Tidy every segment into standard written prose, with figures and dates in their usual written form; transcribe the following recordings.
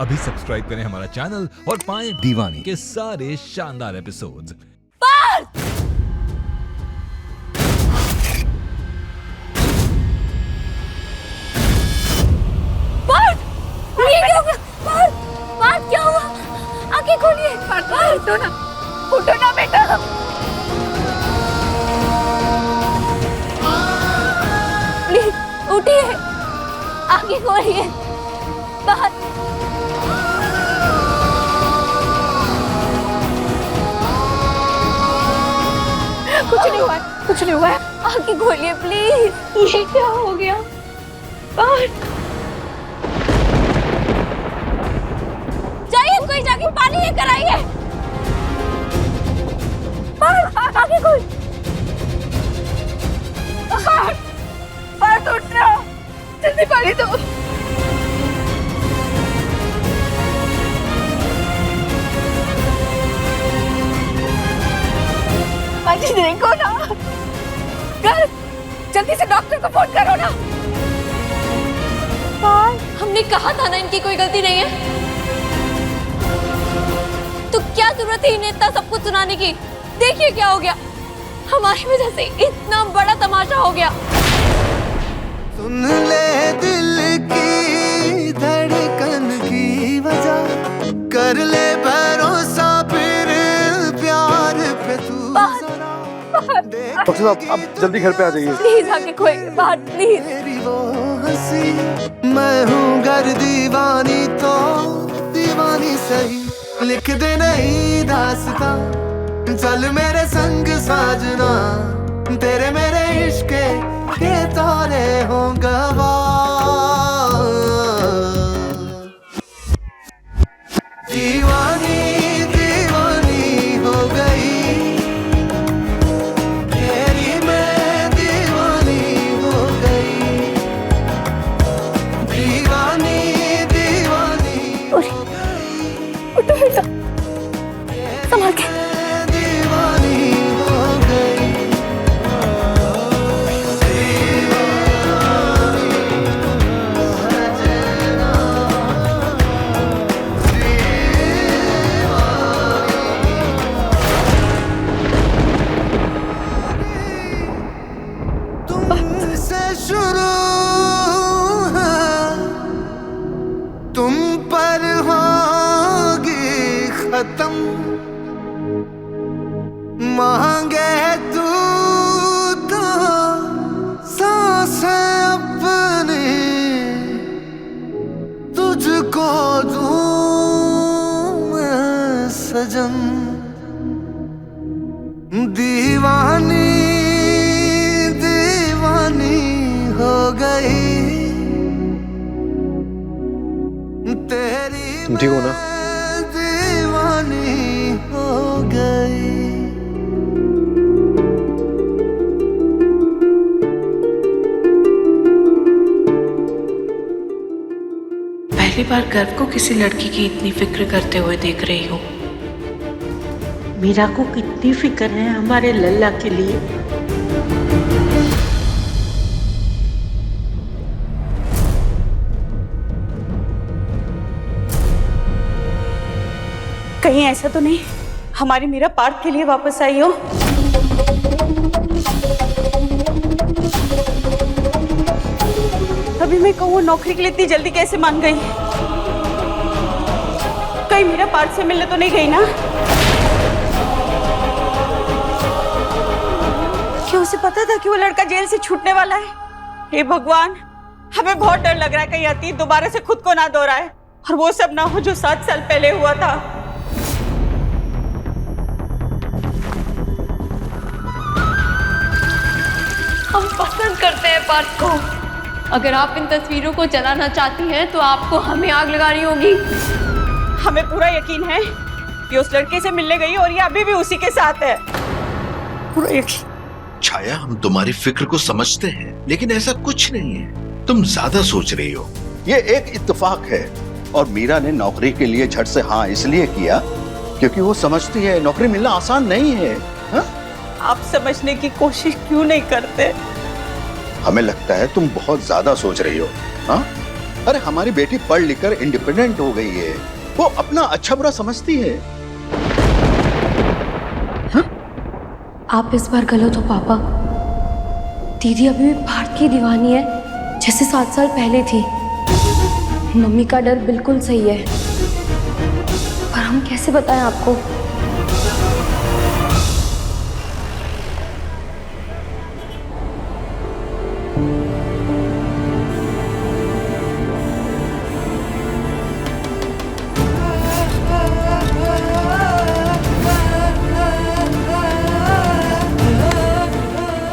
अभी सब्सक्राइब करें हमारा चैनल और पाएं दीवानी के सारे शानदार एपिसोड्स। ये क्या हुआ? पार्थ क्या हुआ? आंखें खोलिए। उठो ना, उठो ना बेटा। प्लीज उठिए, आंखें खोलिए। पार्थ कुछ नहीं हुआ है, कुछ नहीं हुआ है। आंखें खोलिए प्लीज। ये क्या हो गया? पार्थ कोई जाके पानी लेकर आइए। आगे कोई। पार्थ उठ रहा, जल्दी पानी दो। पानी देखो ना। कर, जल्दी से डॉक्टर को फोन करो ना। हमने कहा था ना इनकी कोई गलती नहीं है। तो क्या जरूरत है इन्हें इतना सब कुछ सुनाने की? देखिए क्या हो गया, हमारी वजह से इतना बड़ा तमाशा हो गया। सुन ले दिल की धड़कन की वजह, कर ले भरोसा फिर प्यार पे तू। डॉक्टर साहब आप जल्दी घर पे आ जाइए। प्लीज आके कोई बात प्लीज। मेरी वो हंसी, मैं हूँ गर दीवानी तो दीवानी सही, लिख दे नहीं दास्तां, चल मेरे संग साजना, तेरे मेरे इश्क के तारे हों गवाह। दीवानी दीवानी हो गई, तेरी मैं दीवानी हो गई, दीवानी दीवानी हो गई। उठो बेटा, संभाल के। दीवानी हो गई, तुमसे शुरू है, तुम पर होगी खत्म, मांगे तू तो सांसें अपनी, तुझको दूं मैं सजन, दीवानी दीवानी हो गई, तेरी तुम ठीक हो ना? मैं दीवानी हो गई। पहली बार गर्व को किसी लड़की की इतनी फिक्र करते हुए देख रही हूँ। मीरा को कितनी फिक्र है हमारे लल्ला के लिए। कहीं ऐसा तो नहीं हमारी मीरा पार्थ के लिए वापस आई हो? अभी मैं कहूँ नौकरी के लिए इतनी जल्दी कैसे मान गई? कहीं मीरा पार्थ से मिलने तो नहीं गई ना? क्या उसे पता था कि वो लड़का जेल से छूटने वाला है? हे भगवान, हमें बहुत डर लग रहा है कहीं अतीत दोबारा से खुद को ना दोहराए और वो सब ना हो जो 7 साल पहले हुआ था। हम पसंद करते हैं पार्थ को। अगर आप इन तस्वीरों को जलाना चाहती हैं तो आपको हमें आग लगानी होगी। हमें पूरा यकीन है कि उस लड़के से मिलने गई और ये अभी भी उसी के साथ है। पूरा यकीन। छाया, हम तुम्हारी फिक्र को समझते हैं, लेकिन ऐसा कुछ नहीं है, तुम ज्यादा सोच रही हो। ये एक इत्तेफाक है और मीरा ने नौकरी के लिए झट से हाँ इसलिए किया क्योंकि वो समझती है नौकरी मिलना आसान नहीं है। हा? आप समझने की कोशिश क्यों नहीं करते? हमें लगता है तुम बहुत ज्यादा सोच रही हो। हाँ? अरे हमारी बेटी पढ़ लिख कर इंडिपेंडेंट हो गई है, वो अपना अच्छा बुरा समझती है। आप इस बार गलत हो पापा। दीदी अभी भी पार्थ की दीवानी है जैसे 7 साल पहले थी। मम्मी का डर बिल्कुल सही है, पर हम कैसे बताएं आपको।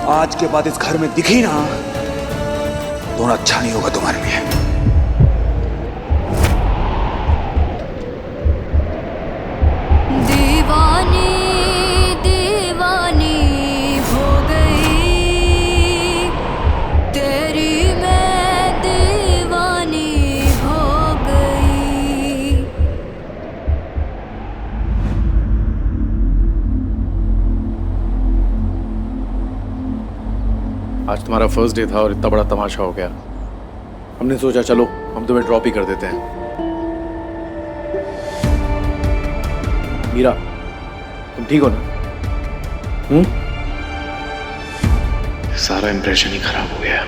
आज के बाद इस घर में दिखी ना तो अच्छा नहीं होगा तुम्हारे लिए। दीवानी दीवानी हो गई तेरी, मैं दीवानी हो गई। आज तुम्हारा फर्स्ट डे था और इतना बड़ा तमाशा हो गया। हमने सोचा चलो हम तुम्हें ड्रॉप ही कर देते हैं। मीरा, तुम ठीक हो ना? सारा इंप्रेशन ही खराब हो गया।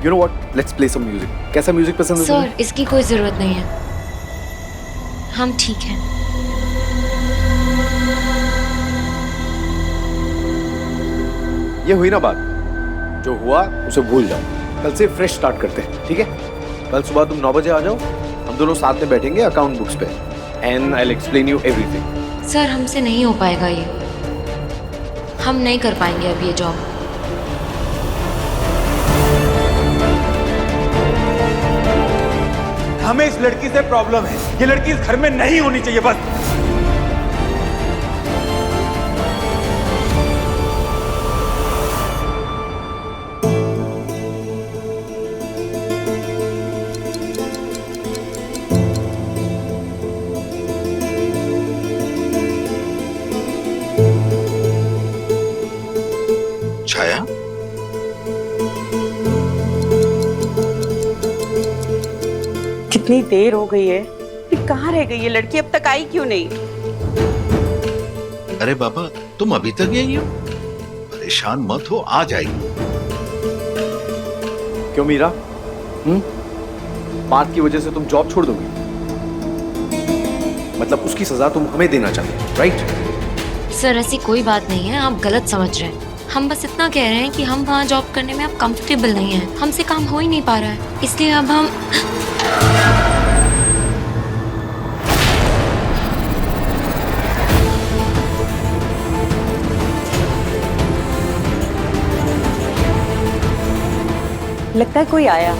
You know what? Let's play some music. कैसा म्यूजिक पसंद है तुम्हें? सर, इसकी कोई जरूरत नहीं है, हम ठीक हैं। ये हुई ना बात, जो हुआ उसे भूल जाओ। कल से फ्रेश स्टार्ट करते हैं, ठीक है? कल सुबह तुम 9 बजे आ जाओ, हम दोनों साथ में बैठेंगे अकाउंट बुक्स पे and I will explain you everything. Sir, हमसे नहीं हो पाएगा ये, हम नहीं कर पाएंगे अब ये जॉब। हमें इस लड़की से प्रॉब्लम है, ये लड़की इस घर में नहीं होनी चाहिए बस। छाया, कितनी देर हो गई है, कहाँ रह गई ये लड़की? अब तक आई क्यों नहीं? अरे बाबा, तुम अभी तक यही हो? परेशान मत हो, आ जाएगी। क्यों मीरा? बात की वजह से तुम जॉब छोड़ दोगी? मतलब उसकी सजा तुम हमें देना चाहते हो, राइट? सर, ऐसी कोई बात नहीं है, आप गलत समझ रहे हैं। हम बस इतना कह रहे हैं कि हम वहाँ जॉब करने में अब कंफर्टेबल नहीं हैं, हमसे काम हो ही नहीं पा रहा है, इसलिए अब हम लगता है कोई आया।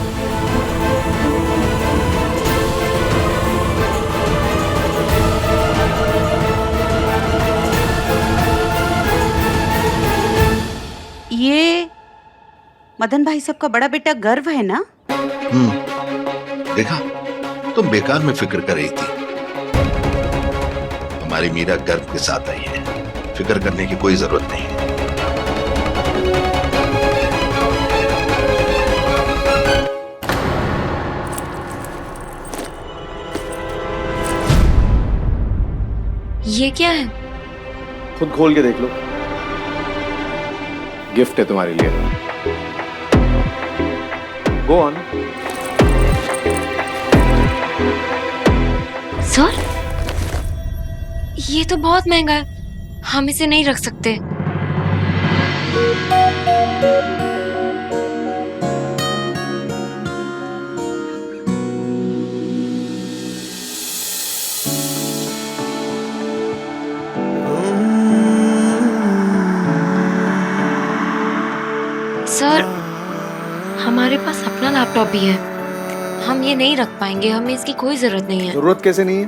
ये मदन भाई साहब का बड़ा बेटा गर्व है ना? देखा, तुम बेकार में फिक्र कर रही थी। हमारी मीरा गर्व के साथ आई है, फिक्र करने की कोई जरूरत नहीं है। ये क्या है? खुद खोल के देख लो, गिफ्ट है तुम्हारे लिए। Go on. सर, ये तो बहुत महंगा है, हम इसे नहीं रख सकते। सर, हमारे पास अपना लैपटॉप भी है, हम ये नहीं रख पाएंगे, हमें इसकी कोई जरूरत नहीं है। जरूरत कैसे नहीं है?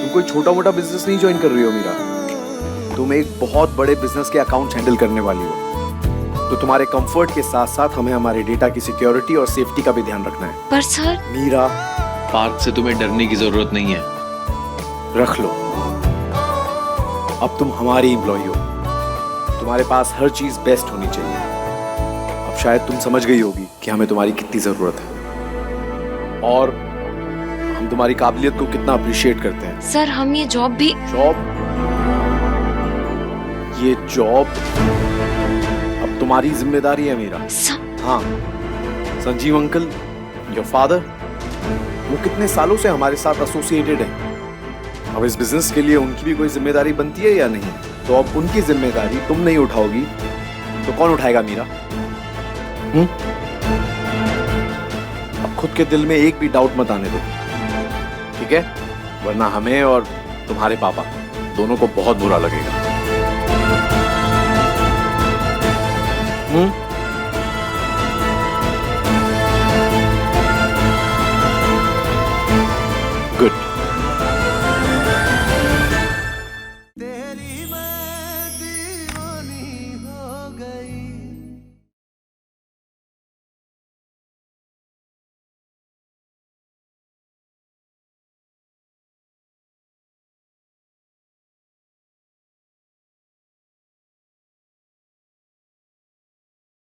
तुम कोई छोटा मोटा बिजनेस नहीं ज्वाइन कर रही हो मीरा, तुम एक बहुत बड़े बिजनेस के अकाउंट्स हैंडल करने वाली हो। तो तुम्हारे कंफर्ट के साथ साथ हमें हमारे डेटा की सिक्योरिटी और सेफ्टी का भी ध्यान रखना है। पर सर, मीरा, पार्थ से तुम्हें डरने की जरूरत नहीं है। रख लो, अब तुम हमारी एम्प्लॉई हो, तुम्हारे पास हर चीज बेस्ट होनी चाहिए। अब अब शायद तुम समझ गई होगी कि हमें तुम्हारी कितनी जरूरत है और हम तुम्हारी काबिलियत को कितना अप्रिशिएट करते हैं। सर हम ये जॉब भी ये जॉब अब तुम्हारी जिम्मेदारी है मीरा। हाँ, संजीव अंकल, योर फादर, वो कितने सालों से हमारे साथ एसोसिएटेड है। अब इस बिजनेस के लिए उनकी भी कोई जिम्मेदारी बनती है या नहीं? तो अब उनकी जिम्मेदारी तुम नहीं उठाओगी तो कौन उठाएगा मीरा? अब खुद के दिल में एक भी डाउट मत आने दो, ठीक है? वरना हमें और तुम्हारे पापा दोनों को बहुत बुरा लगेगा।